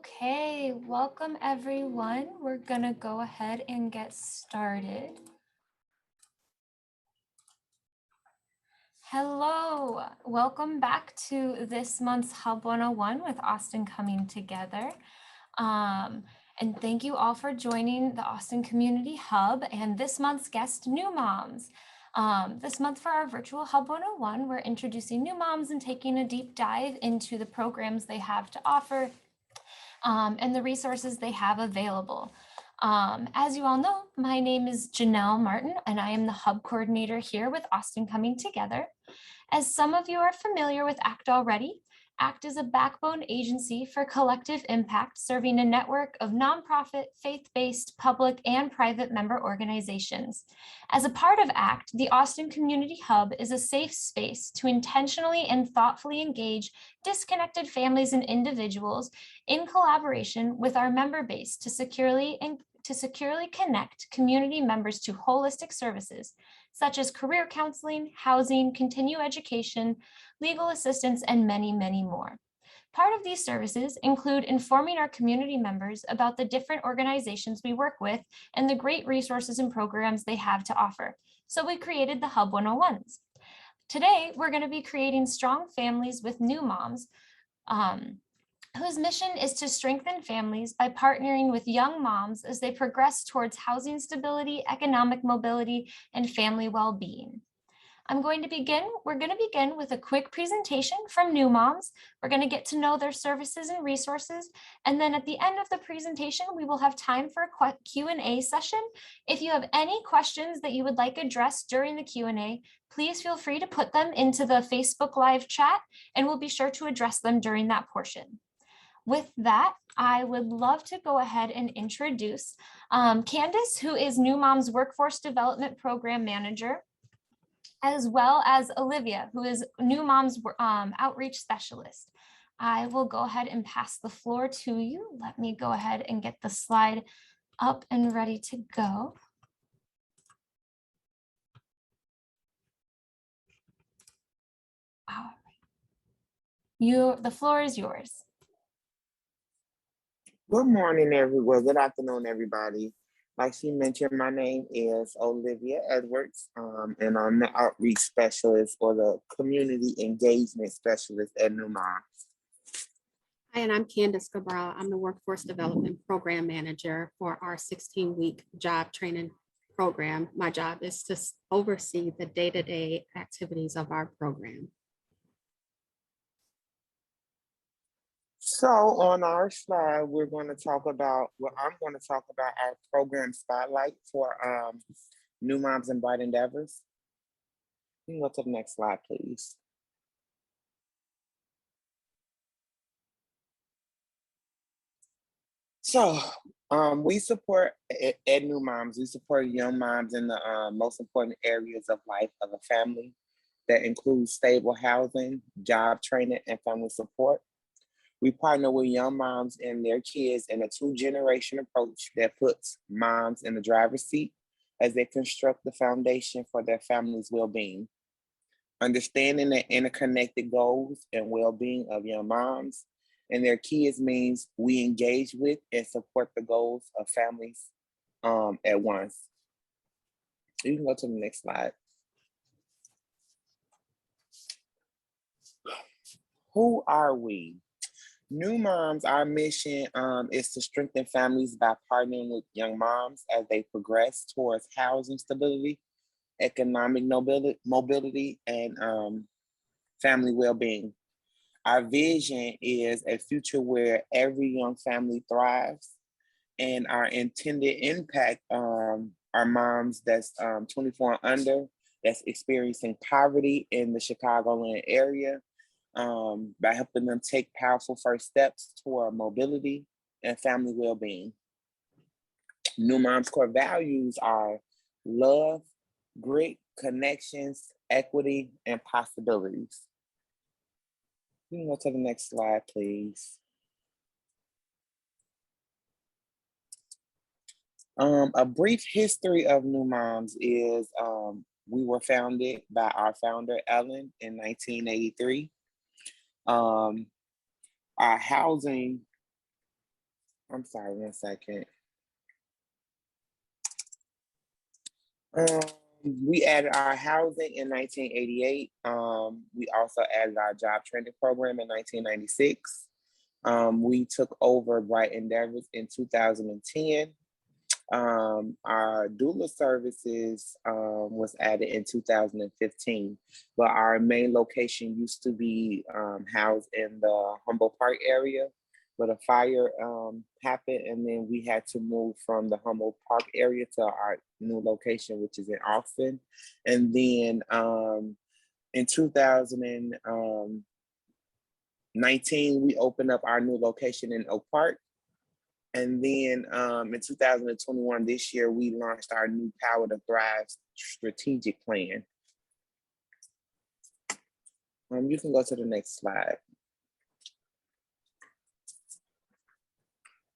Okay, welcome everyone. We're gonna go ahead and get started. Hello, welcome back to this month's Hub 101 with Austin Coming Together. And thank you all for joining the Austin Community Hub and this month's guest, new moms. This month for our virtual Hub 101, we're introducing new moms and taking a deep dive into the programs they have to offer and the resources they have available. As you all know, my name is Janelle Martin, and I am the Hub Coordinator here with Austin Coming Together. As some of you are familiar with ACT already, ACT is a backbone agency for collective impact, serving a network of nonprofit, faith-based, public, and private member organizations. As a part of ACT, the Austin Community Hub is a safe space to intentionally and thoughtfully engage disconnected families and individuals in collaboration with our member base to securely connect community members to holistic services such as career counseling, housing, continuing education, legal assistance, and many, many more. Part of these services include informing our community members about the different organizations we work with and the great resources and programs they have to offer. So we created the Hub 101s. Today, we're going to be creating strong families with new moms, whose mission is to strengthen families by partnering with young moms as they progress towards housing stability, economic mobility, and family well-being. We're going to begin with a quick presentation from new moms. We're going to get to know their services and resources. And then at the end of the presentation, we will have time for a Q&A session. If you have any questions that you would like addressed during the Q&A, please feel free to put them into the Facebook Live chat, and we'll be sure to address them during that portion. With that, I would love to go ahead and introduce Candace, who is New Mom's Workforce Development Program Manager, as well as Olivia, who is New Mom's Outreach Specialist. I will go ahead and pass the floor to you. Let me go ahead and get the slide up and ready to go. All right. The floor is yours. Good morning, everyone. Good afternoon, everybody. Like she mentioned, my name is Olivia Edwards, and I'm the outreach specialist or the community engagement specialist at New Moms. Hi, and I'm Candace Cabral. I'm the Workforce Development Program Manager for our 16-week job training program. My job is to oversee the day-to-day activities of our program. So on our slide, I'm going to talk about our program spotlight for New Moms and Bright Endeavors. You can go to the next slide, please. So we support at New Moms, we support young moms in the most important areas of life of a family that includes stable housing, job training, and family support. We partner with young moms and their kids in a two-generation approach that puts moms in the driver's seat as they construct the foundation for their family's well-being. Understanding the interconnected goals and well-being of young moms and their kids means we engage with and support the goals of families at once. You can go to the next slide. Who are we? New Moms, our mission is to strengthen families by partnering with young moms as they progress towards housing stability, economic mobility, and family well-being. Our vision is a future where every young family thrives, and our intended impact are moms that's 24 and under, that's experiencing poverty in the Chicagoland area, by helping them take powerful first steps toward mobility and family well-being. New Moms' core values are love, grit, connections, equity, and possibilities. You can go to the next slide, please. A brief history of New Moms is we were founded by our founder, Ellen, in 1983. Our housing I'm sorry, 1 second. We added our housing in 1988. We also added our job training program in 1996. We took over Bright Endeavors in 2010. Our doula services was added in 2015, but our main location used to be housed in the Humboldt Park area, but a fire happened, and then we had to move from the Humboldt Park area to our new location, which is in Austin. And then in 2019, we opened up our new location in Oak Park. And then in 2021, this year, we launched our new Power to Thrive strategic plan. You can go to the next slide.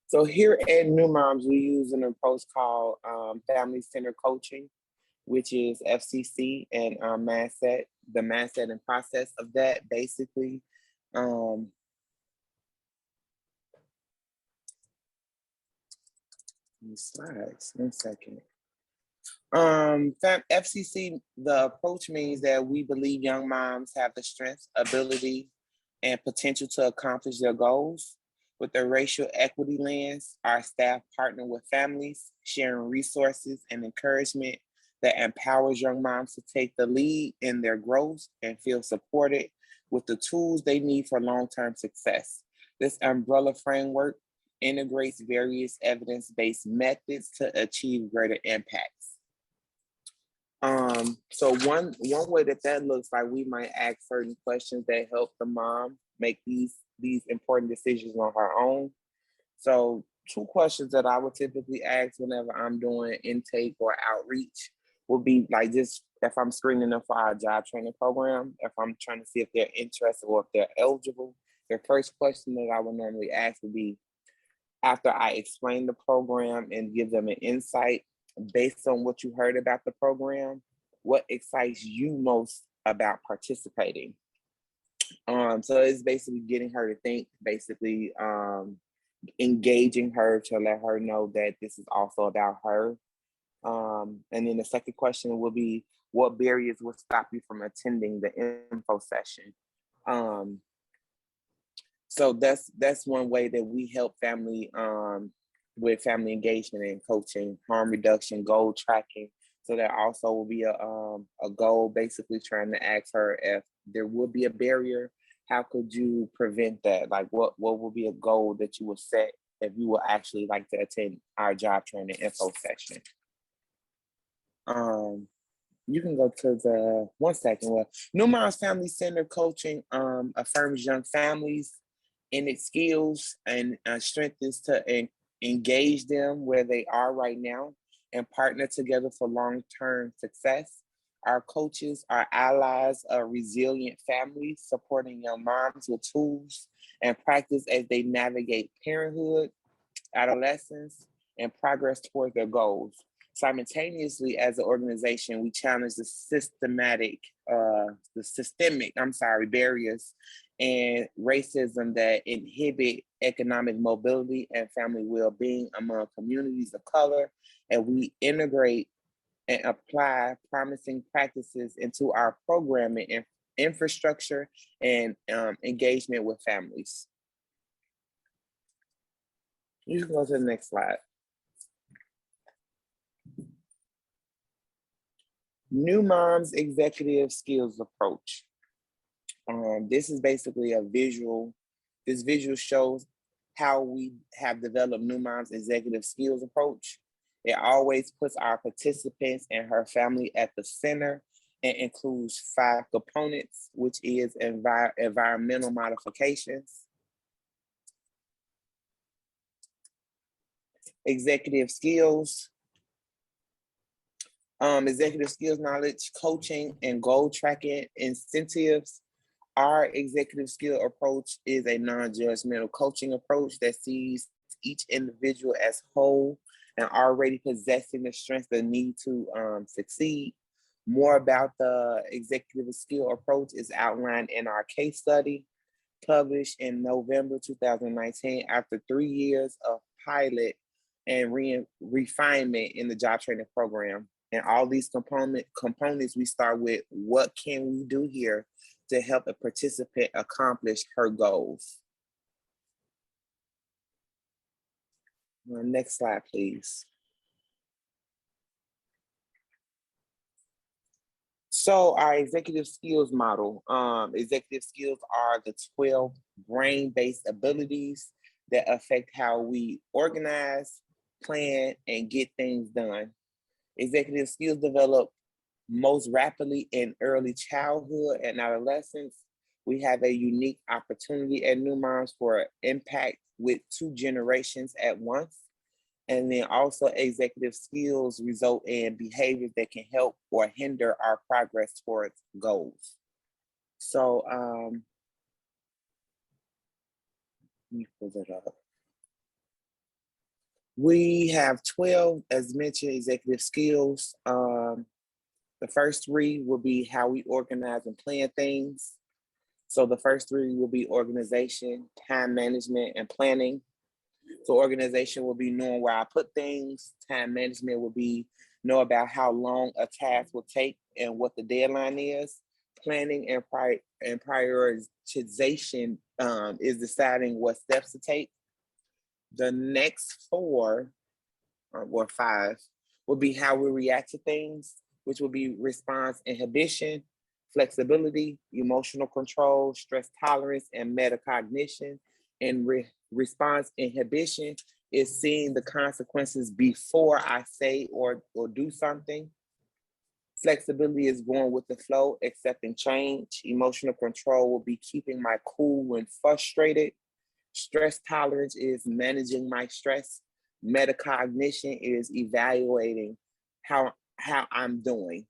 So here at New Moms, we use an approach called family-centered coaching, which is FCC and mindset, the mindset and process of that basically. Slides, 1 second. FCC, the approach means that we believe young moms have the strength, ability, and potential to accomplish their goals. With the racial equity lens, our staff partner with families, sharing resources and encouragement that empowers young moms to take the lead in their growth and feel supported with the tools they need for long-term success. This umbrella framework integrates various evidence-based methods to achieve greater impacts. So one way that looks like, we might ask certain questions that help the mom make these important decisions on her own. So 2 questions that I would typically ask whenever I'm doing intake or outreach would be like, just if I'm screening them for our job training program, if I'm trying to see if they're interested or if they're eligible, the first question that I would normally ask would be, after I explain the program and give them an insight based on what you heard about the program, what excites you most about participating? So it's basically getting her to think, basically engaging her to let her know that this is also about her. And then the second question will be, what barriers will stop you from attending the info session? So that's one way that we help family with family engagement and coaching, harm reduction, goal tracking. So there also will be a goal, basically trying to ask her, if there would be a barrier, how could you prevent that? Like what would be a goal that you would set if you would actually like to attend our job training info session? You can go to the 1 second. Well, New Moms Family Center Coaching affirms young families in its skills and strengthens to engage them where they are right now and partner together for long-term success. Our coaches are allies of resilient families, supporting young moms with tools and practice as they navigate parenthood, adolescence, and progress toward their goals. Simultaneously, as an organization, we challenge the systemic barriers and racism that inhibit economic mobility and family well-being among communities of color, and we integrate and apply promising practices into our programming and infrastructure and engagement with families. You can go to the next slide. New Moms Executive Skills Approach. This is basically a visual. This visual shows how we have developed New Moms Executive Skills Approach. It always puts our participants and her family at the center and includes 5 components, which is environmental modifications, executive skills, executive skills knowledge, coaching, and goal tracking incentives. Our executive skill approach is a non-judgmental coaching approach that sees each individual as whole and already possessing the strengths they need to succeed. More about the executive skill approach is outlined in our case study, published in November 2019 after 3 years of pilot, and refinement in the job training program. And all these components, we start with what can we do here to help a participant accomplish her goals. Next slide, please. So our executive skills model, executive skills are the 12 brain-based abilities that affect how we organize, plan, and get things done. Executive skills develop most rapidly in early childhood and adolescence. We have a unique opportunity at New Moms for impact with 2 generations at once. And then also executive skills result in behaviors that can help or hinder our progress towards goals. So let me pull it up. We have 12, as mentioned, executive skills. The first 3 will be how we organize and plan things. So the first 3 will be organization, time management, and planning. So organization will be knowing where I put things. Time management will be know about how long a task will take and what the deadline is. Planning and prioritization is deciding what steps to take. The next 4 or 5 will be how we react to things, which will be response inhibition, flexibility, emotional control, stress tolerance, and metacognition. And response inhibition is seeing the consequences before I say or do something. Flexibility is going with the flow, accepting change. Emotional control will be keeping my cool when frustrated. Stress tolerance is managing my stress. Metacognition is evaluating how I'm doing.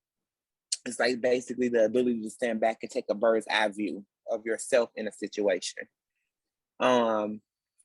It's like basically the ability to stand back and take a bird's eye view of yourself in a situation.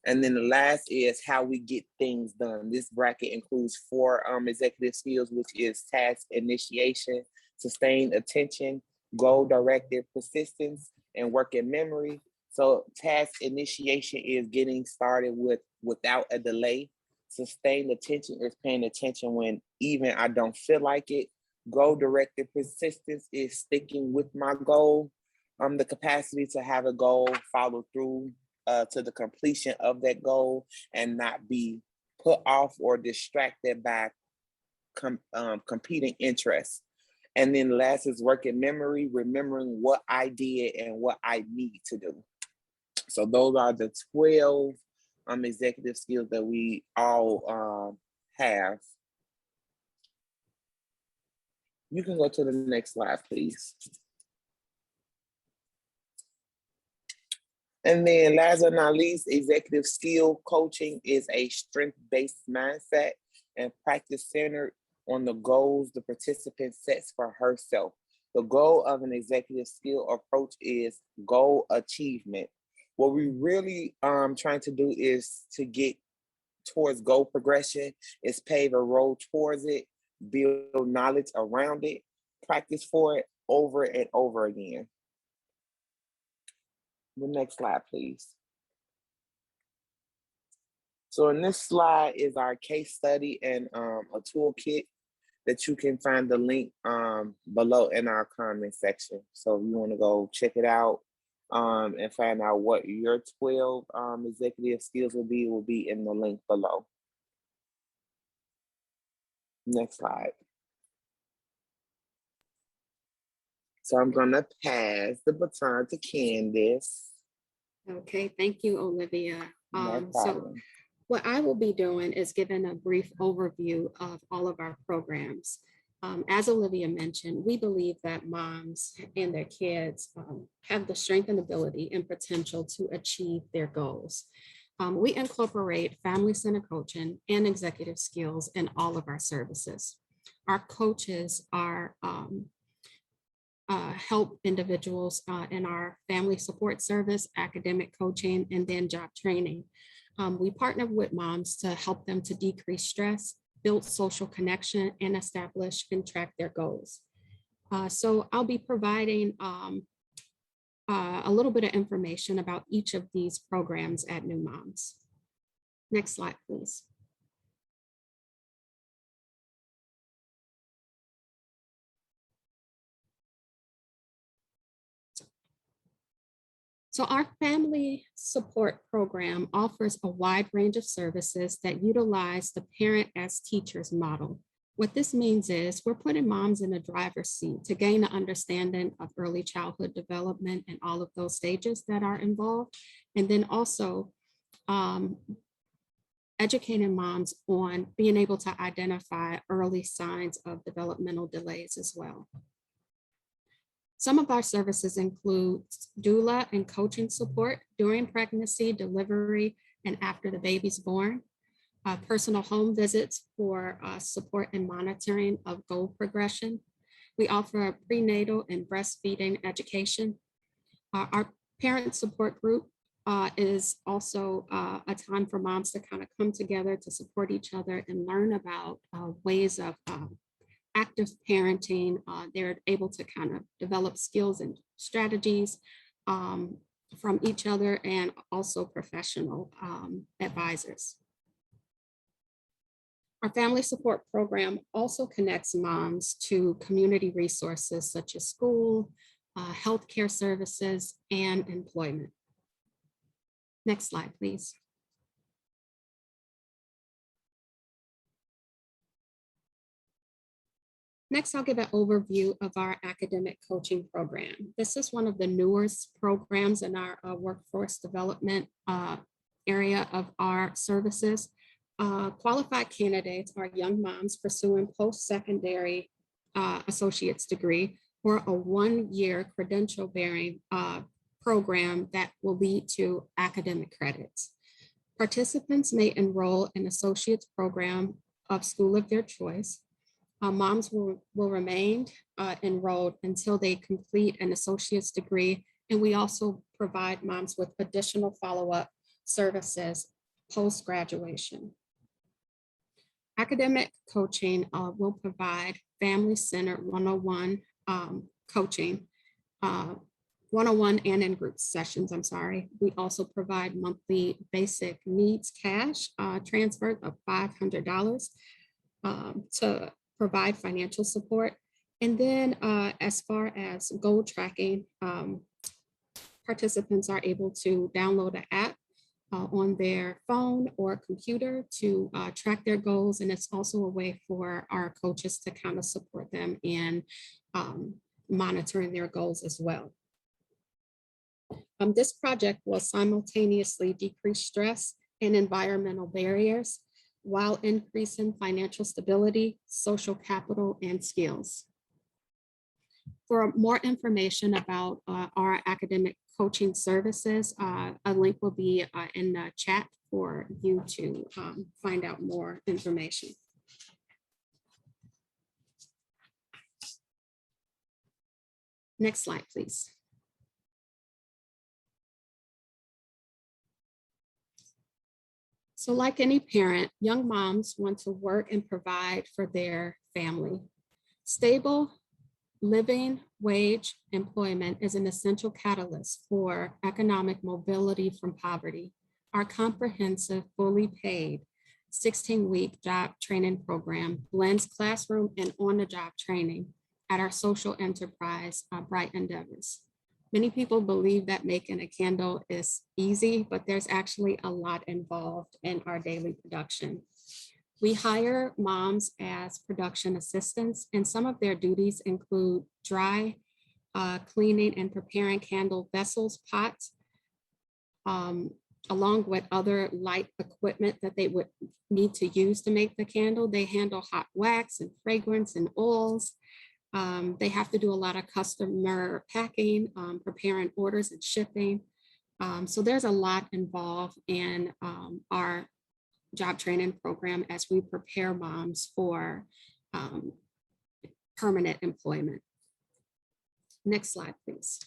And then the last is how we get things done. This bracket includes 4 executive skills, which is task initiation, sustained attention, goal-directed persistence, and working memory. So task initiation is getting started without a delay. Sustained attention is paying attention when even I don't feel like it. Goal-directed persistence is sticking with my goal. The capacity to have a goal, follow through to the completion of that goal and not be put off or distracted by competing interests. And then last is working memory, remembering what I did and what I need to do. So those are the 12 executive skills that we all have. You can go to the next slide, please. And then last but not least, executive skill coaching is a strength-based mindset and practice centered on the goals the participant sets for herself. The goal of an executive skill approach is goal achievement. What we really trying to do is to get towards goal progression, is pave a road towards it, build knowledge around it, practice for it over and over again. The next slide, please. So in this slide is our case study and a toolkit that you can find the link below in our comment section. So if you want to go check it out and find out what your 12 executive skills will be in the link below. Next slide. So I'm gonna pass the baton to Candace. Okay, thank you, Olivia. No So problem. what I will be doing is giving a brief overview of all of our programs. As Olivia mentioned, we believe that moms and their kids have the strength and ability and potential to achieve their goals. We incorporate family-centered coaching and executive skills in all of our services. Our coaches are help individuals in our family support service, academic coaching, and then job training. We partner with moms to help them to decrease stress, build social connection, and establish and track their goals. So I'll be providing a little bit of information about each of these programs at New Moms. Next slide, please. So our family support program offers a wide range of services that utilize the parent as teachers model. What this means is we're putting moms in the driver's seat to gain an understanding of early childhood development and all of those stages that are involved. And then also educating moms on being able to identify early signs of developmental delays as well. Some of our services include doula and coaching support during pregnancy, delivery, and after the baby's born, personal home visits for support and monitoring of goal progression. We offer a prenatal and breastfeeding education. Our parent support group is also a time for moms to kind of come together to support each other and learn about ways of active parenting. They're able to kind of develop skills and strategies from each other and also professional advisors. Our family support program also connects moms to community resources such as school, healthcare services, and employment. Next slide, please. Next, I'll give an overview of our academic coaching program. This is one of the newest programs in our workforce development area of our services. Qualified candidates are young moms pursuing post-secondary associate's degree or a one-year credential-bearing program that will lead to academic credits. Participants may enroll in associate's program of school of their choice. Moms will remain enrolled until they complete an associate's degree, and we also provide moms with additional follow-up services post-graduation. Academic coaching will provide family-centered one-on-one coaching, one-on-one and in group sessions, I'm sorry. We also provide monthly basic needs cash transfer of $500 to provide financial support. And then as far as goal tracking, participants are able to download an app on their phone or computer to track their goals. And it's also a way for our coaches to kind of support them in monitoring their goals as well. This project will simultaneously decrease stress and environmental barriers while increasing financial stability, social capital, and skills. For more information about our academic coaching services, a link will be in the chat for you to find out more information. Next slide, please. So like any parent, young moms want to work and provide for their family. Stable living wage employment is an essential catalyst for economic mobility from poverty. Our comprehensive, fully paid 16-week job training program blends classroom and on-the-job training at our social enterprise, Bright Endeavors. Many people believe that making a candle is easy, but there's actually a lot involved in our daily production. We hire moms as production assistants, and some of their duties include dry cleaning and preparing candle vessels, pots, along with other light equipment that they would need to use to make the candle. They handle hot wax and fragrance and oils. They have to do a lot of customer packing, preparing orders and shipping. So there's a lot involved in our job training program as we prepare moms for permanent employment. Next slide, please.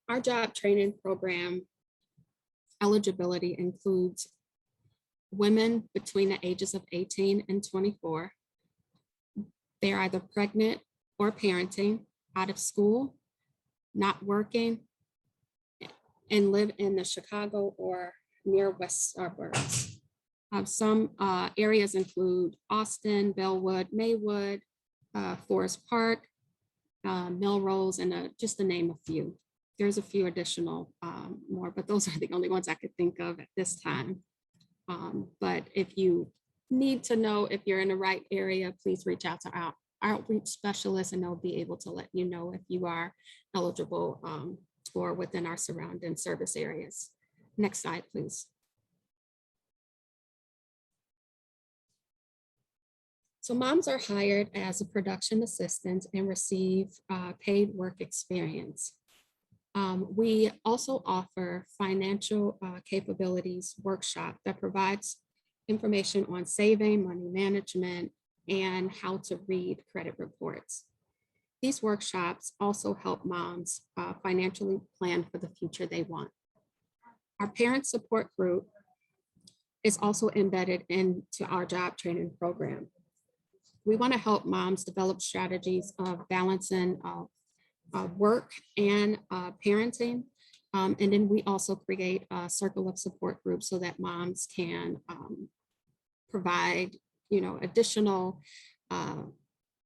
Our job training program eligibility includes women between the ages of 18 and 24. They're either pregnant or parenting, out of school, not working, and live in the Chicago or near west suburbs. Some areas include Austin, Bellwood, Maywood, Forest Park, Melrose, and just to name a few. There's a few additional more, but those are the only ones I could think of at this time. But if you need to know if you're in the right area, please reach out to our outreach specialist and they'll be able to let you know if you are eligible or within our surrounding service areas. Next slide, please. So moms are hired as a production assistant and receive paid work experience. We also offer financial capabilities workshop that provides information on saving, money management, and how to read credit reports. These workshops also help moms financially plan for the future they want. Our parent support group is also embedded into our job training program. We want to help moms develop strategies of balancing work and parenting. And then we also create a circle of support groups so that moms can provide, additional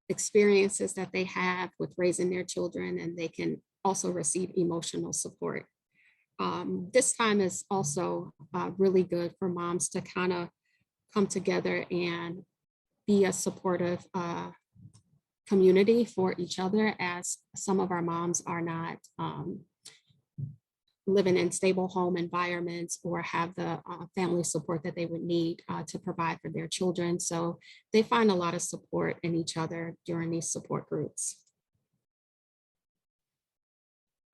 experiences that they have with raising their children, and they can also receive emotional support. This time is also really good for moms to kind of come together and be a supportive community for each other, as some of our moms are not living in stable home environments or have the family support that they would need to provide for their children. So they find a lot of support in each other during these support groups.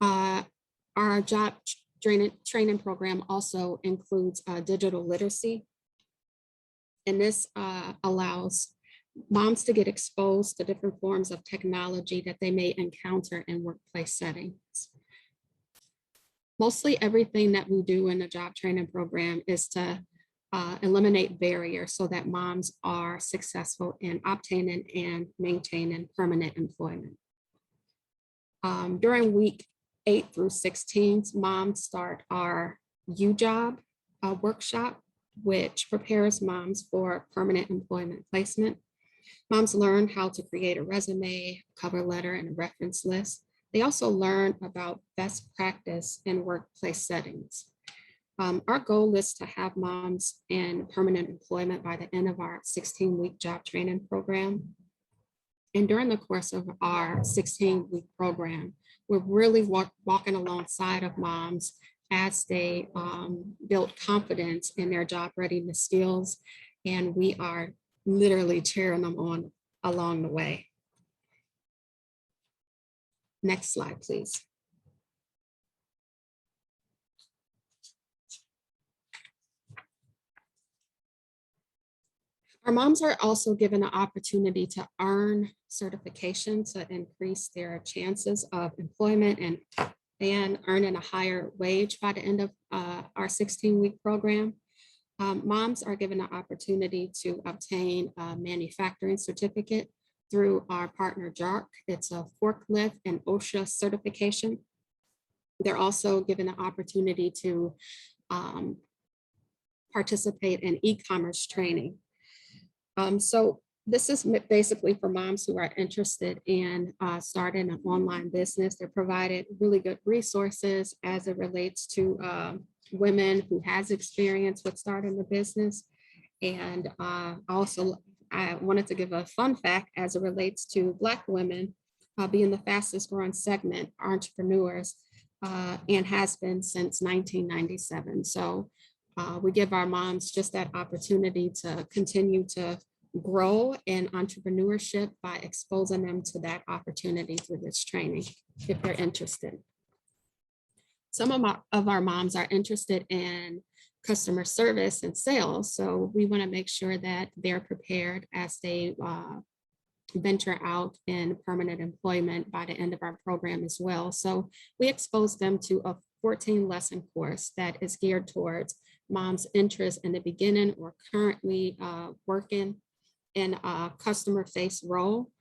Our job training program also includes digital literacy. And this allows moms to get exposed to different forms of technology that they may encounter in workplace settings. Mostly everything that we do in the job training program is to eliminate barriers so that moms are successful in obtaining and maintaining permanent employment. During week 8 through 16, moms start our U-Job workshop, which prepares moms for permanent employment placement. Moms learn how to create a resume, cover letter, and a reference list. They also learn about best practice in workplace settings. Our goal is to have moms in permanent employment by the end of our 16-week job training program. And during the course of our 16-week program, we're really walking alongside of moms as they build confidence in their job readiness skills. And we are literally cheering them on along the way. Next slide, please. Our moms are also given the opportunity to earn certification to increase their chances of employment and earning a higher wage by the end of our 16-week program. Moms are given the opportunity to obtain a manufacturing certificate through our partner JARC. It's a forklift and OSHA certification. They're also given the opportunity to participate in e-commerce training. So this is basically for moms who are interested in starting an online business. They're provided really good resources as it relates to women who has experience with starting a business. And also, I wanted to give a fun fact as it relates to Black women being the fastest growing segment, entrepreneurs, and has been since 1997. So we give our moms just that opportunity to continue to grow in entrepreneurship by exposing them to that opportunity through this training, if they're interested. Some of our moms are interested in customer service and sales, so we want to make sure that they're prepared as they venture out in permanent employment by the end of our program as well. So we expose them to a 14-lesson course that is geared towards moms' interest in the beginning or currently working in a customer-faced role.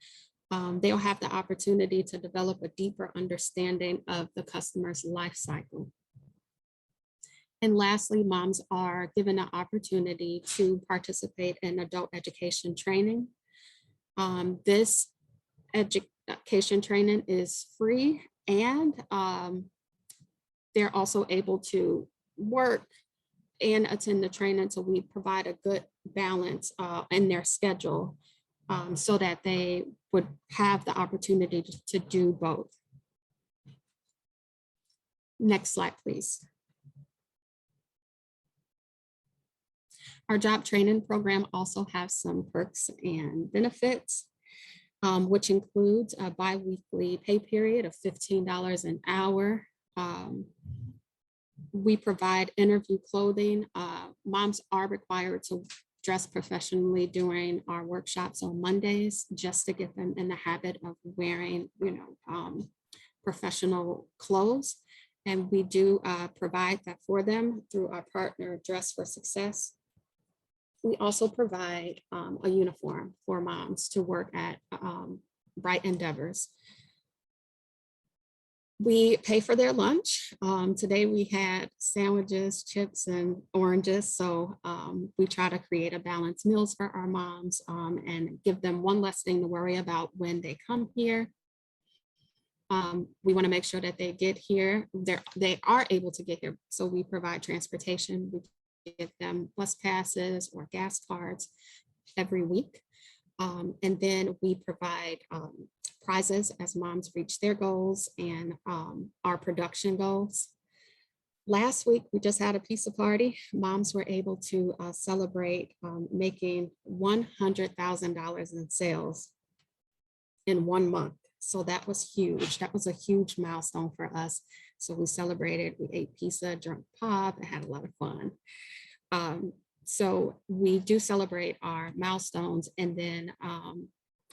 They'll have the opportunity to develop a deeper understanding of the customer's life cycle. And lastly, moms are given the opportunity to participate in adult education training. This education training is free, and they're also able to work and attend the training. So we provide a good balance in their schedule so that they would have the opportunity to do both. Next slide, please. Our job training program also has some perks and benefits, which includes a bi-weekly pay period of $15 an hour. We provide interview clothing. Moms are required to dress professionally during our workshops on Mondays, just to get them in the habit of wearing, professional clothes. And we do provide that for them through our partner, Dress for Success. We also provide a uniform for moms to work at Bright Endeavors. We pay for their lunch. Today we had sandwiches, chips, and oranges. So we try to create a balanced meals for our moms and give them one less thing to worry about when they come here. We want to make sure that they get here. They are able to get here. So we provide transportation. We give them bus passes or gas cards every week. And then we provide prizes as moms reach their goals and our production goals. Last week, we just had a pizza party. Moms were able to celebrate making $100,000 in sales in 1 month. So that was huge. That was a huge milestone for us. So we celebrated, we ate pizza, drank pop, and had a lot of fun. So we do celebrate our milestones, and then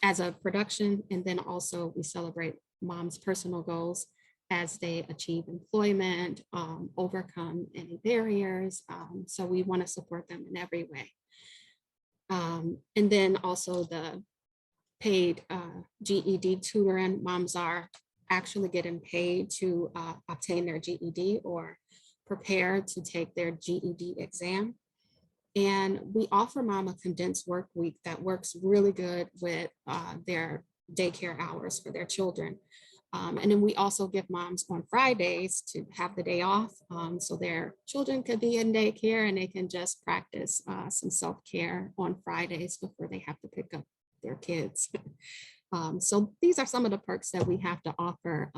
as a production, and then also we celebrate moms' personal goals as they achieve employment, overcome any barriers. So we want to support them in every way. And then also the paid GED tutoring. Moms are actually getting paid to obtain their GED or prepare to take their GED exam. And we offer mom a condensed work week that works really good with their daycare hours for their children. And then we also give moms on Fridays to have the day off so their children could be in daycare and they can just practice some self-care on Fridays before they have to pick up their kids. So these are some of the perks that we have to offer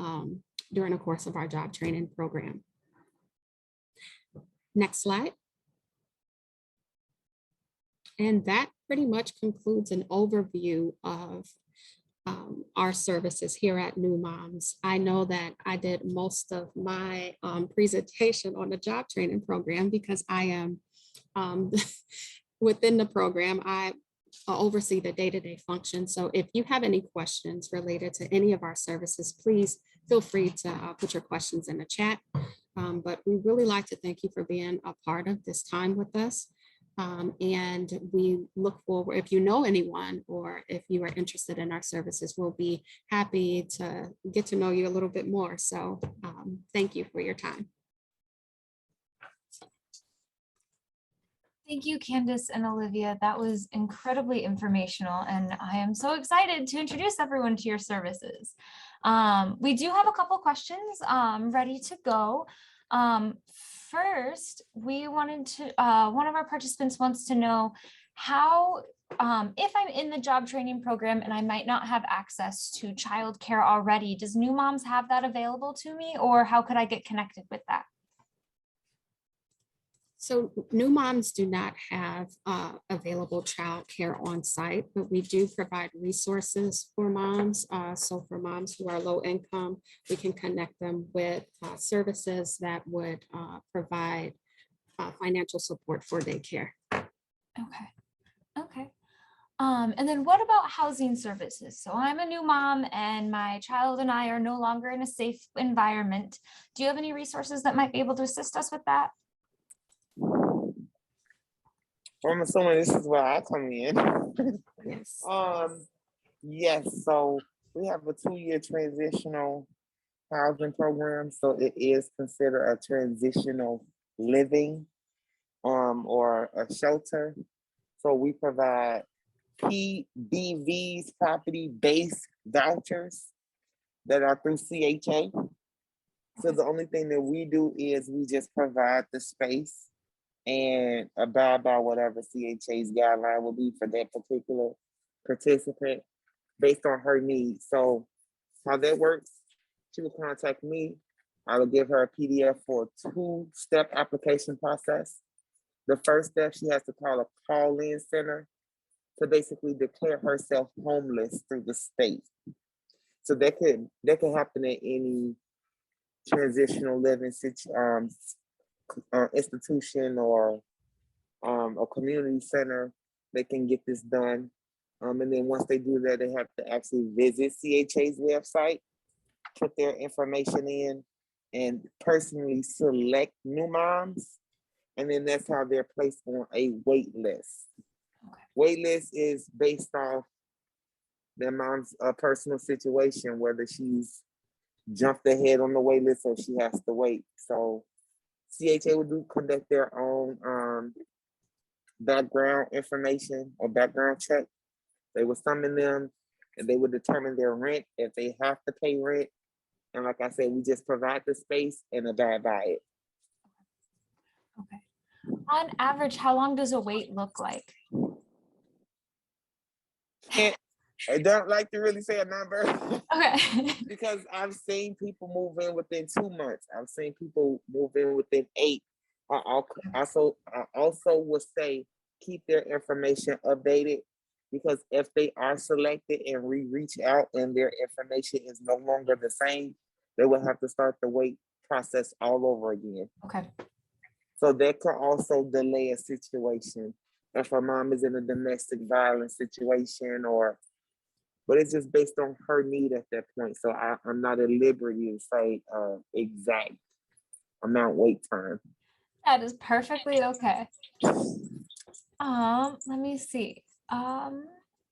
during the course of our job training program. Next slide. And that pretty much concludes an overview of our services here at New Moms. I know that I did most of my presentation on the job training program because I am within the program. I oversee the day-to-day function. So if you have any questions related to any of our services, please feel free to put your questions in the chat. But we really like to thank you for being a part of this time with us. And we look forward, if you know anyone or if you are interested in our services, we'll be happy to get to know you a little bit more. So thank you for your time. Thank you, Candace and Olivia. That was incredibly informational, and I am so excited to introduce everyone to your services. We do have a couple questions ready to go. First, we wanted to, one of our participants wants to know how, if I'm in the job training program and I might not have access to childcare already, does New Moms have that available to me, or how could I get connected with that? So New Moms do not have available childcare on site, but we do provide resources for moms. So for moms who are low income, we can connect them with services that would provide financial support for daycare. Okay. Okay. And then what about housing services? So I'm a new mom and my child and I are no longer in a safe environment. Do you have any resources that might be able to assist us with that? I'm assuming this is where I come in. Yes. Yes, so we have a 2-year transitional housing program. So it is considered a transitional living or a shelter. So we provide PBVs, property-based vouchers that are through CHA. So the only thing that we do is we just provide the space and abide by whatever CHA's guideline will be for that particular participant based on her needs. So how that works, she will contact me. I will give her a PDF for a 2-step application process. The first step, she has to call a call-in center to basically declare herself homeless through the state. So that could happen at any transitional living institution or a community center. They can get this done. And then once they do that, they have to actually visit CHA's website, put their information in, and personally select new moms. And then that's how they're placed on a wait list. Okay. Wait list is based off their mom's personal situation, whether she's jumped ahead on the wait list or she has to wait. So CHA would conduct their own background information or background check. They would summon them and they would determine their rent if they have to pay rent. And like I said, we just provide the space and abide by it. Okay. On average, how long does a wait look like? I don't like to really say a number. Okay. Because I've seen people move in within 2 months. I've seen people move in within 8. I also would say keep their information updated, because if they are selected and we reach out and their information is no longer the same, they will have to start the wait process all over again. Okay. So that could also delay a situation if a mom is in a domestic violence situation, but it's just based on her need at that point. So I'm not at liberty to say exact amount wait time. That is perfectly okay. Let me see.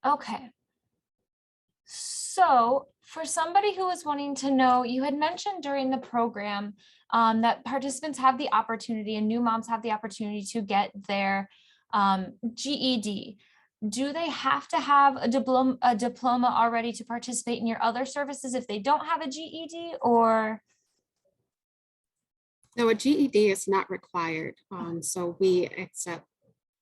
Okay. So for somebody who is wanting to know, you had mentioned during the program that participants have the opportunity and new moms have the opportunity to get their GED. Do they have to have a diploma already to participate in your other services if they don't have a GED, or? No, a GED is not required. So we accept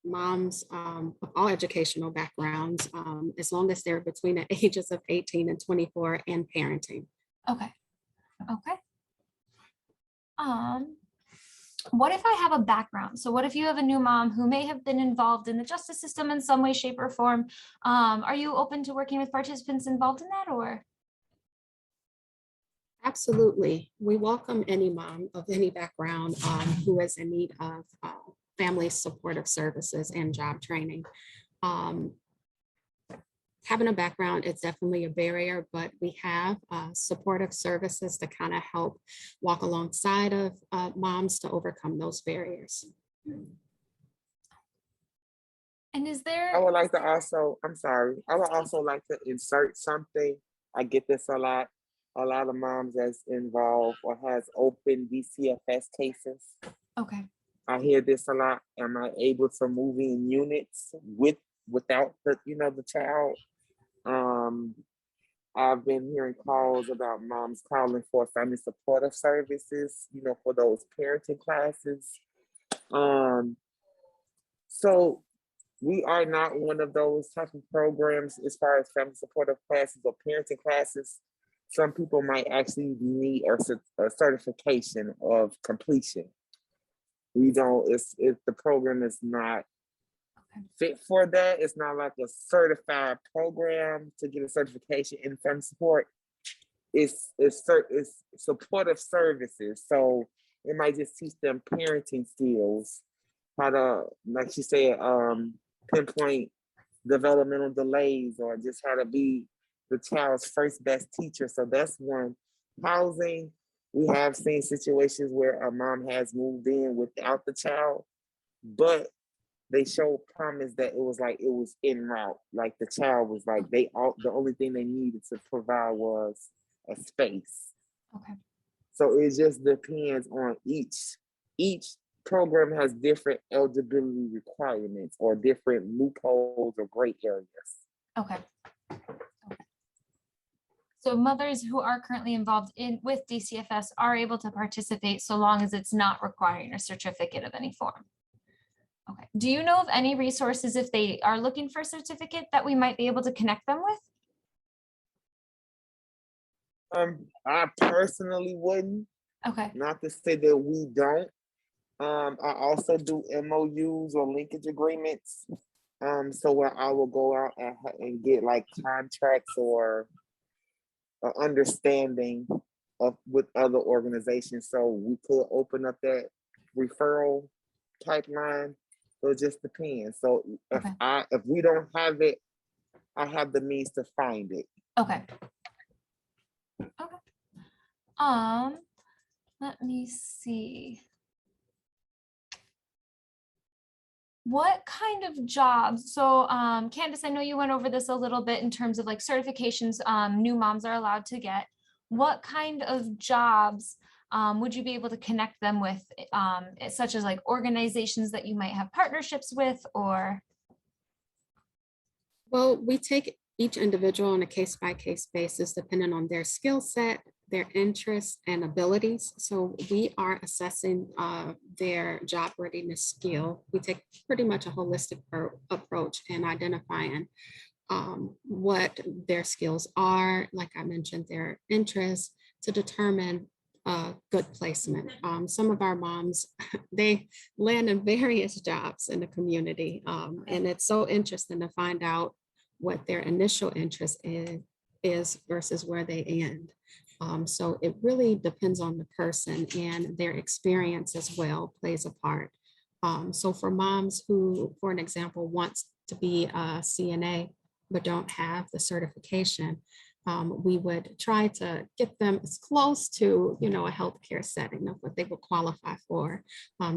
moms of all educational backgrounds, as long as they're between the ages of 18 and 24 and parenting. Okay. Okay. What if I have a background? So what if you have a new mom who may have been involved in the justice system in some way, shape, or form? Are you open to working with participants involved in that, or? Absolutely. We welcome any mom of any background who is in need of family supportive services and job training. Having a background is definitely a barrier, but we have supportive services to kind of help walk alongside of moms to overcome those barriers. And is there? I would like to also, I'm sorry, I would also like to insert something. I get this a lot. A lot of moms that's involved or has open DCFS cases. Okay. I hear this a lot. Am I able to move in units without the child? I've been hearing calls about moms calling for family supportive services, for those parenting classes. So we are not one of those type of programs as far as family supportive classes or parenting classes. Some people might actually need a certification of completion. We don't, if the program is not fit for that, it's not like a certified program to get a certification in family support. It's supportive services. So it might just teach them parenting skills, how to, like she said, pinpoint developmental delays, or just how to be the child's first best teacher. So that's one. Housing, we have seen situations where a mom has moved in without the child, but they showed promise that it was en route. Like the child was like, the only thing they needed to provide was a space. Okay. So it just depends on each program has different eligibility requirements or different loopholes or gray areas. Okay. So mothers who are currently involved with DCFS are able to participate so long as it's not requiring a certificate of any form. Okay. Do you know of any resources if they are looking for a certificate that we might be able to connect them with? I personally wouldn't, Okay. not to say that we don't. I also do MOUs or linkage agreements. So where I will go out and get like contracts or understanding of with other organizations. So we could open up that referral pipeline. So it just depends. So Okay. if we don't have it, I have the means to find it. Okay. Okay. Let me see. What kind of jobs? So, Candace, I know you went over this a little bit in terms of like certifications new moms are allowed to get. What kind of jobs would you be able to connect them with, such as like organizations that you might have partnerships with, or? Well, we take each individual on a case-by-case basis, depending on their skill set, their interests and abilities. So we are assessing their job readiness skill. We take pretty much a holistic approach in identifying what their skills are, like I mentioned, their interests, to determine good placement. Some of our moms, they land in various jobs in the community, and it's so interesting to find out what their initial interest is versus where they end. So it really depends on the person, and their experience as well plays a part. So for moms who, for an example, wants to be a CNA but don't have the certification, we would try to get them as close to, a healthcare setting of what they would qualify for,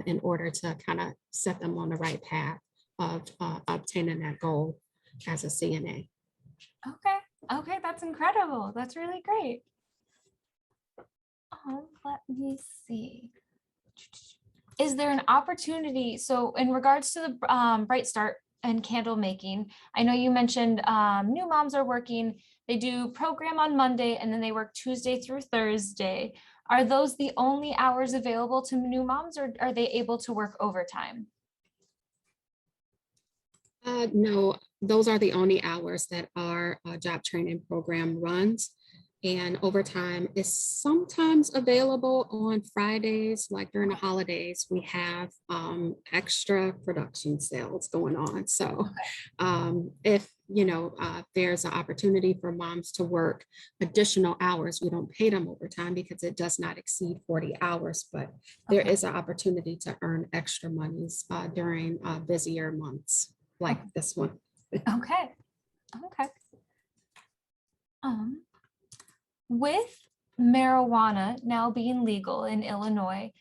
in order to kind of set them on the right path of obtaining that goal as a CNA. Okay. Okay, that's incredible. That's really great. Let me see. Is there an opportunity? So in regards to the Bright Start and candle making, I know you mentioned new moms are working, they do program on Monday and then they work Tuesday through Thursday. Are those the only hours available to new moms, or are they able to work overtime? No, those are the only hours that our job training program runs. And overtime is sometimes available on Fridays, like during the holidays, we have extra production sales going on. So if, there's an opportunity for moms to work additional hours, we don't pay them overtime because it does not exceed 40 hours, but there is an opportunity to earn extra monies during busier months like this one. Okay. Okay. With marijuana now being legal in Illinois,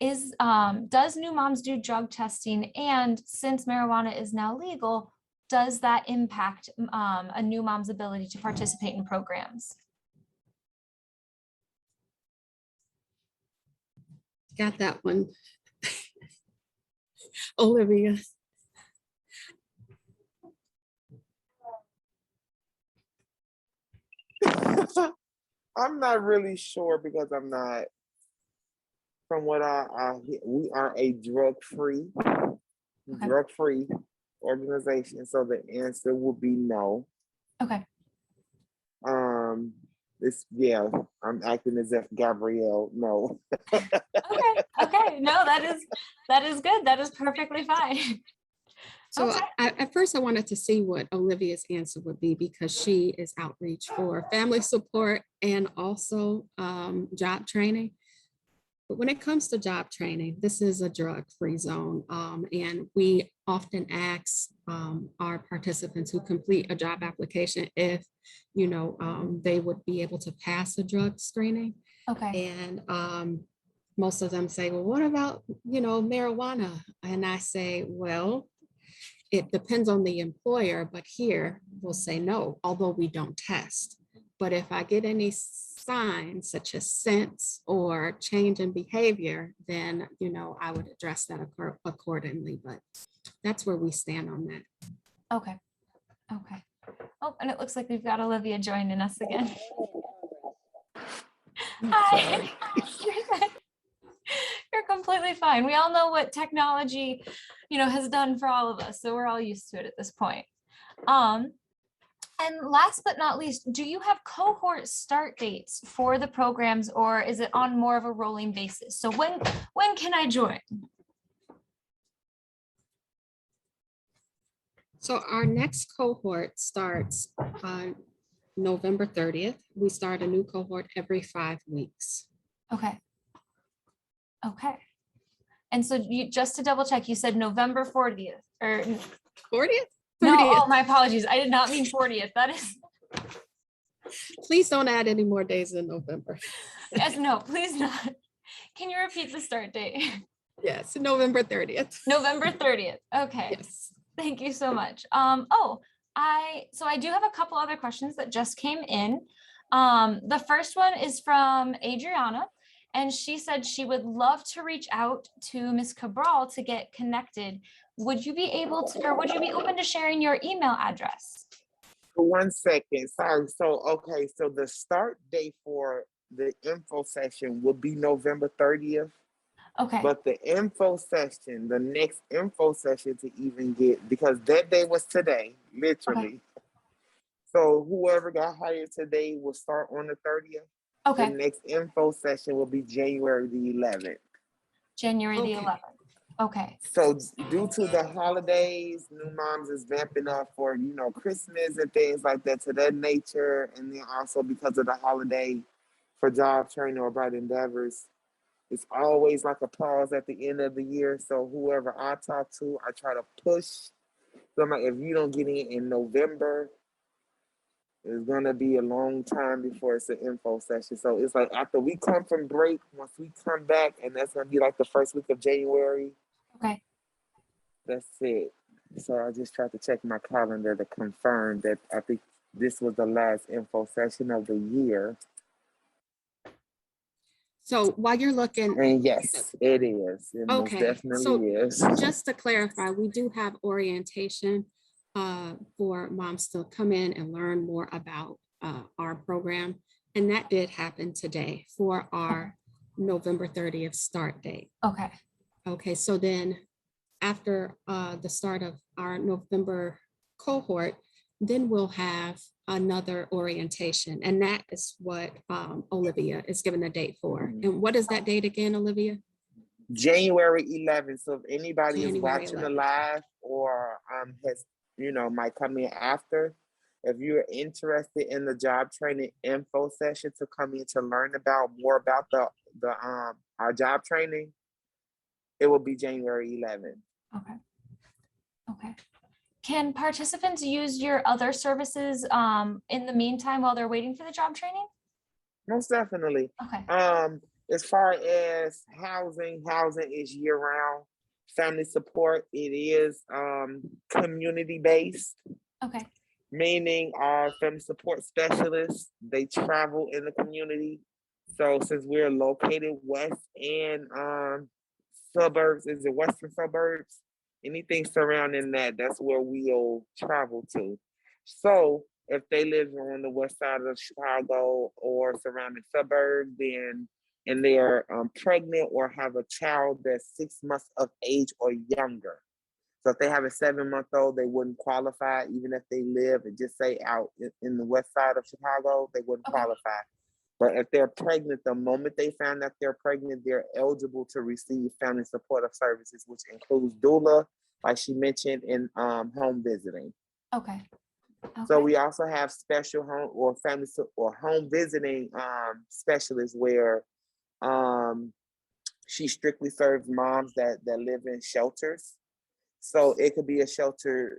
does new moms do drug testing? And since marijuana is now legal, does that impact a new mom's ability to participate in programs? Got that one. Olivia. I'm not really sure because I'm not, from what we are a drug-free organization. So the answer would be no. Okay. I'm acting as if Gabrielle, no. Okay. Okay. No, that is good. That is perfectly fine. So Okay. at first I wanted to see what Olivia's answer would be, because she is outreach for family support and also job training. But when it comes to job training, this is a drug-free zone. And we often ask our participants who complete a job application if, they would be able to pass a drug screening. Okay. And most of them say, well, what about, marijuana? And I say, well, it depends on the employer, but here we'll say no, although we don't test. But if I get any signs such as sense or change in behavior, then, I would address that accordingly. But that's where we stand on that. Okay. Okay. Oh, and it looks like we've got Olivia joining us again. Hi. You're good. You're completely fine. We all know what technology, has done for all of us. So we're all used to it at this point. And last but not least, do you have cohort start dates for the programs, or is it on more of a rolling basis? So when can I join? So our next cohort starts on November 30th. We start a new cohort every 5 weeks. Okay. Okay. And so you, just to double check, you said November 40th or 40th? no, 30th. oh, my apologies. I did not mean 40th. That is, Please don't add any more days in November. yes, no, please not. Can you repeat the start date? Yes, November 30th. November 30th. Okay. Yes. Thank you so much. So I do have a couple other questions that just came in. The first one is from Adriana, and she said she would love to reach out to Ms. Cabral to get connected. Would you be able to, or would you be open to sharing your email address? For 1 second, sorry. So the start date for the info session will be November 30th. Okay. But the next info session to even get, because that day was today, literally. Okay. So whoever got hired today will start on the 30th. Okay. The next info session will be January the 11th. January the Okay. 11th. Okay. So due to the holidays, new moms is vamping up for, Christmas and things like that to that nature. And then also because of the holiday for job training or bright endeavors, it's always like a pause at the end of the year. So whoever I talk to, I try to push. So I'm like, if you don't get in November, it's gonna be a long time before it's an info session. So it's like after we come from break, once we come back, and that's gonna be like the first week of January. Okay. That's it. So I just tried to check my calendar to confirm that I think this was the last info session of the year. So while you're looking, And yes, it is. It most okay, definitely so is. just to clarify, we do have orientation for moms to come in and learn more about our program. And that did happen today for our November 30th start date. Okay. Okay, so then after the start of our November cohort, then we'll have another orientation. And that is what Olivia is given the date for. And what is that date again, Olivia? January 11th. So if anybody is January watching the 11th. live or has, might come in after, if you're interested in the job training info session to come in to learn more about our job training, it will be January 11th. Okay. Okay. Can participants use your other services in the meantime while they're waiting for the job training? Most definitely. Okay. As far as housing is year round. Family support, it is community based. Okay. Meaning our family support specialists, they travel in the community. So since we're located west and suburbs, is it western suburbs? Anything surrounding that, that's where we'll travel to. So if they live on the west side of Chicago or surrounding suburbs, then and they're pregnant or have a child that's 6 months of age or younger. So if they have a 7-month-old, they wouldn't qualify, even if they live and just say out in the west side of Chicago, they wouldn't qualify. But if they're pregnant, the moment they found out they're pregnant, they're eligible to receive family supportive services, which includes doula, like she mentioned, and home visiting. Okay. So we also have special home or family or home visiting specialists where she strictly serves moms that live in shelters. So it could be a shelter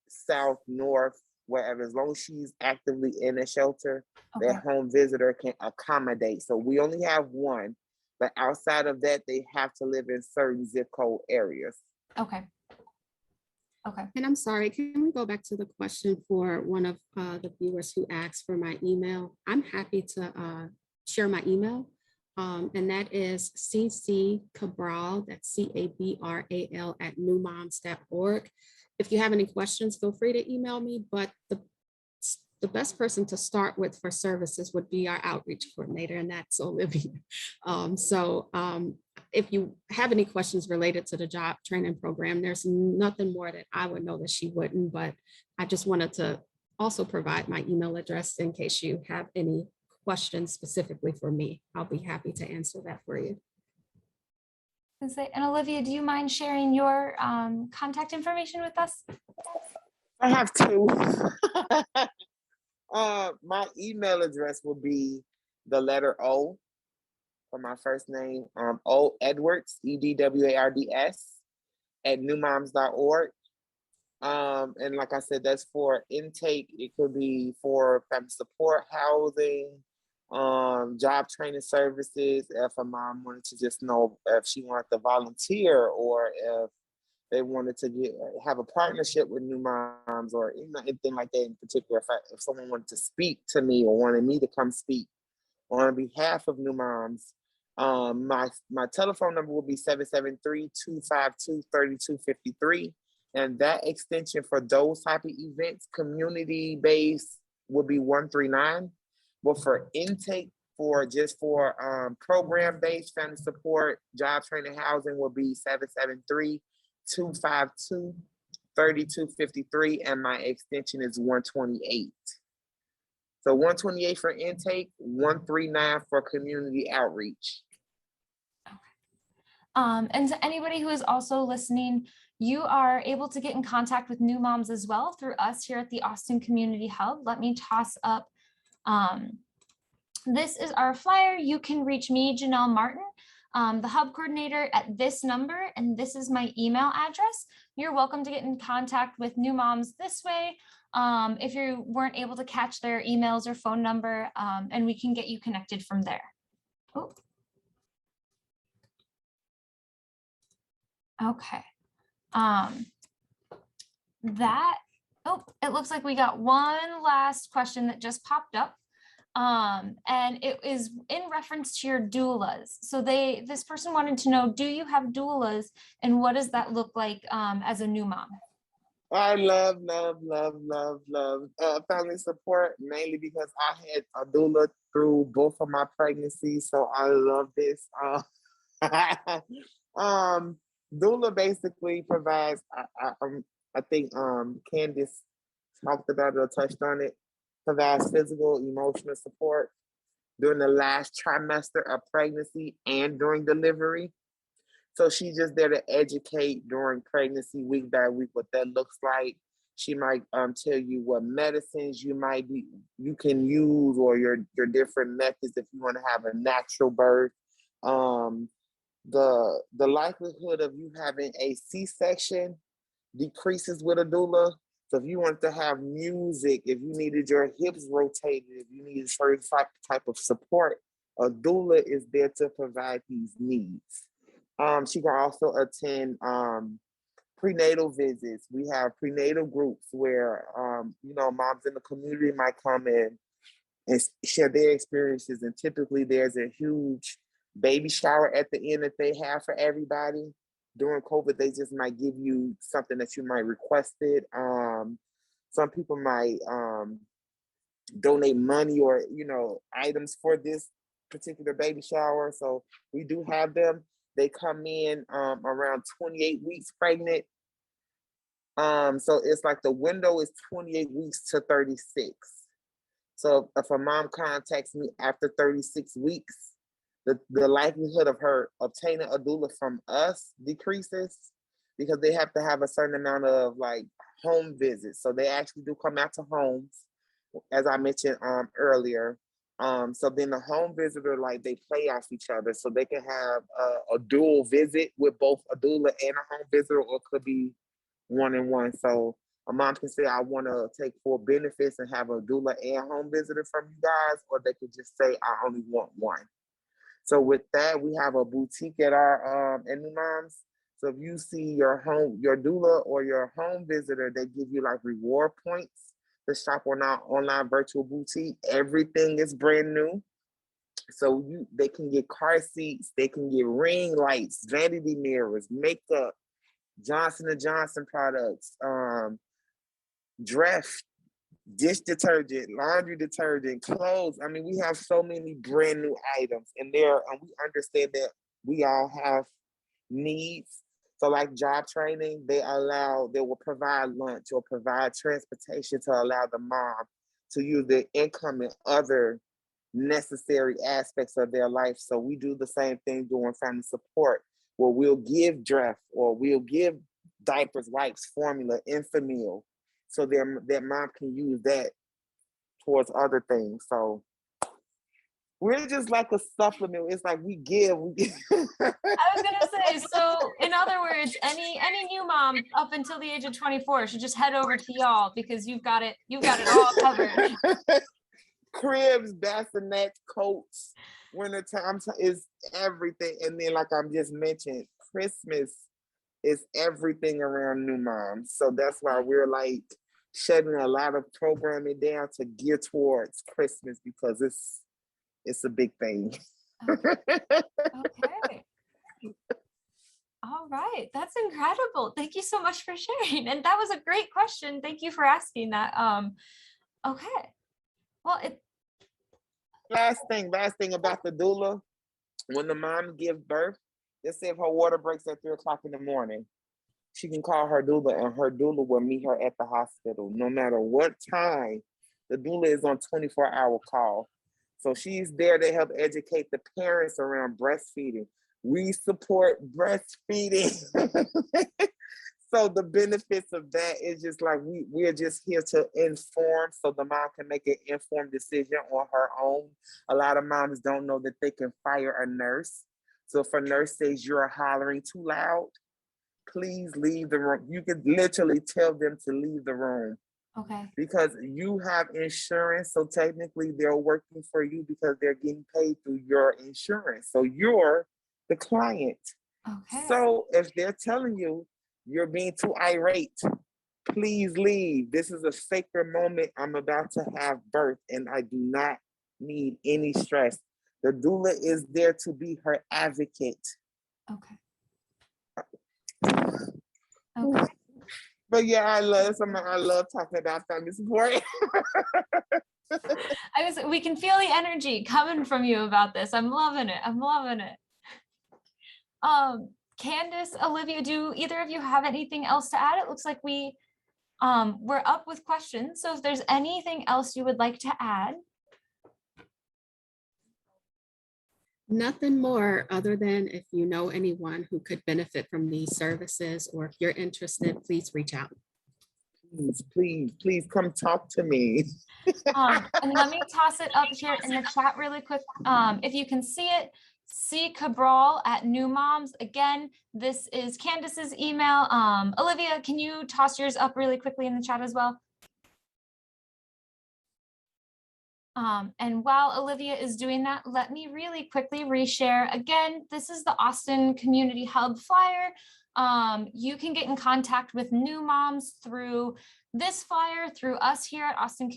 south, north, wherever, as long as she's actively in a shelter, that home visitor can accommodate. So we only have one, but outside of that, they have to live in certain zip code areas. Okay. Okay. And I'm sorry, can we go back to the question for one of the viewers who asked for my email? I'm happy to share my email. And that is ccabral, that's CABRAL @newmoms.org. If you have any questions, feel free to email me, but the best person to start with for services would be our outreach coordinator, and that's Olivia. If you have any questions related to the job training program, there's nothing more that I would know that she wouldn't, but I just wanted to also provide my email address in case you have any questions specifically for me. I'll be happy to answer that for you. And Olivia, do you mind sharing your contact information with us? I have two. My email address will be the letter O for my first name, O Edwards, EDWARDS @newmoms.org. And like I said, that's for intake. It could be for family support, housing, job training services. If a mom wanted to just know if she wanted to volunteer, or if they wanted to have a partnership with New Moms, or anything like that in particular. If someone wanted to speak to me or wanted me to come speak on behalf of New Moms, my telephone number will be 773-252-3253. And that extension for those type of events, community-based, will be 139. But for intake, for program-based family support, job training, housing, will be 773-252-3253, and my extension is 128. So 128 for intake, 139 for community outreach. And to anybody who is also listening, you are able to get in contact with New Moms as well through us here at the Austin Community Hub. Let me toss up. This is our flyer. You can reach me, Janelle Martin, the hub coordinator, at this number, and this is my email address. You're welcome to get in contact with New Moms this way if you weren't able to catch their emails or phone number, and we can get you connected from there. Oh. Okay. It looks like we got one last question that just popped up. And it is in reference to your doulas. So this person wanted to know, do you have doulas, and what does that look like as a new mom? I love family support, mainly because I had a doula through both of my pregnancies. So I love this. Doula basically provides, I think Candace talked about it or touched on it, provides physical, emotional support during the last trimester of pregnancy and during delivery. So she's just there to educate during pregnancy, week by week, what that looks like. She might tell you what medicines you can use, or your different methods if you want to have a natural birth. The likelihood of you having a C-section decreases with a doula. So if you want to have music, if you needed your hips rotated, if you needed certain type of support, a doula is there to provide these needs. She can also attend prenatal visits. We have prenatal groups where moms in the community might come in and share their experiences. And typically there's a huge baby shower at the end that they have for everybody. During COVID, they just might give you something that you might requested. Some people might donate money or items for this particular baby shower. So we do have them. They come in around 28 weeks pregnant. So it's like the window is 28 weeks to 36. So if a mom contacts me after 36 weeks, the likelihood of her obtaining a doula from us decreases, because they have to have a certain amount of home visits. So they actually do come out to homes, as I mentioned earlier. So then the home visitor, they play off each other, so they can have a dual visit with both a doula and a home visitor, or it could be one-on-one. So a mom can say, I want to take full benefits and have a doula and home visitor from you guys, or they could just say, I only want one. So with that, we have a boutique at our New Moms. So if you see your doula or your home visitor, they give you like reward points to shop on our online virtual boutique. Everything is brand new. So they can get car seats, they can get ring lights, vanity mirrors, makeup, Johnson and Johnson products, dress, dish detergent, laundry detergent, clothes. I mean, we have so many brand new items, and we understand that we all have needs. So, like job training, they will provide lunch or provide transportation to allow the mom to use their income in other necessary aspects of their life. So we do the same thing during family support, where we'll give dress or we'll give diapers, wipes, formula, Infamil, so their mom can use that towards other things. So we're just like a supplement. It's like we give. I was gonna say, so in other words, any new mom up until the age of 24 should just head over to y'all because you've got it all covered. Cribs, bassinets, coats, wintertime is everything. And then, like I just mentioned, Christmas is everything around new moms. So that's why we're like shutting a lot of programming down to gear towards Christmas, because it's a big thing. Okay. All right, that's incredible. Thank you so much for sharing. And that was a great question. Thank you for asking that. Okay. Well, Last thing about the doula, when the mom gives birth, let's say if her water breaks at 3 o'clock in the morning, she can call her doula and her doula will meet her at the hospital. No matter what time, the doula is on 24-hour call. So she's there to help educate the parents around breastfeeding. We support breastfeeding. So the benefits of that is just like we're just here to inform so the mom can make an informed decision on her own. A lot of moms don't know that they can fire a nurse. So if a nurse says you're hollering too loud, please leave the room. You can literally tell them to leave the room. okay. Because you have insurance. So technically they're working for you because they're getting paid through your insurance. So you're the client. Okay. So if they're telling you you're being too irate, please leave. This is a sacred moment. I'm about to have birth and I do not need any stress. The doula is there to be her advocate. Okay. Okay. But yeah, I love talking about family support. We can feel the energy coming from you about this. I'm loving it. I'm loving it. Candace, Olivia, do either of you have anything else to add? It looks like we're up with questions. So if there's anything else you would like to add. Nothing more other than if you know anyone who could benefit from these services, or if you're interested, please reach out. Please come talk to me. And let me toss it up here in the chat really quick. If you can see it, C Cabral at New Moms. Again, this is Candace's email. Olivia, can you toss yours up really quickly in the chat as well? And while Olivia is doing that, let me really quickly reshare. Again, this is the Austin Community Hub flyer. You can get in contact with new moms through this flyer, through us here at Austin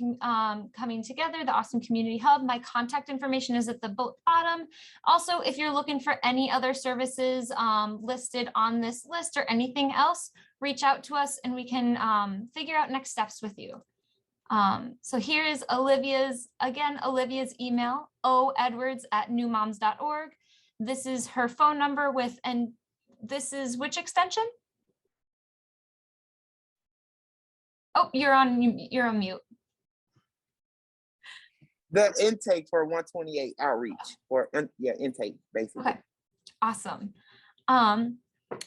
Coming Together, the Austin Community Hub. My contact information is at the bottom. Also, if you're looking for any other services listed on this list or anything else, reach out to us and we can figure out next steps with you. So here is Olivia's email, oedwards@newmoms.org. This is her phone number and this is which extension? Oh, you're on mute. The intake for 128 outreach, or intake basically. Okay, awesome.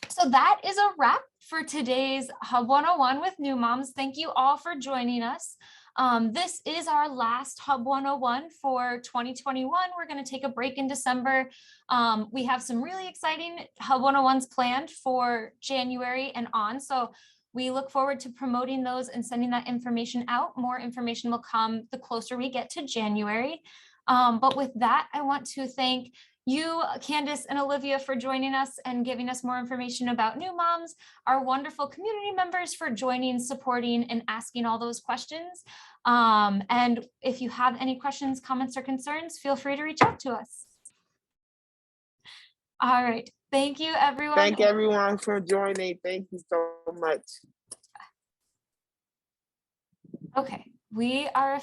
So that is a wrap for today's Hub 101 with New Moms. Thank you all for joining us. This is our last Hub 101 for 2021. We're going to take a break in December. We have some really exciting Hub 101s planned for January and on. So we look forward to promoting those and sending that information out. More information will come the closer we get to January. But with that, I want to thank you, Candace and Olivia, for joining us and giving us more information about new moms, our wonderful community members for joining, supporting, and asking all those questions. And if you have any questions, comments, or concerns, feel free to reach out to us. All right. Thank you, everyone. Thank everyone for joining. Thank you so much. Okay, we are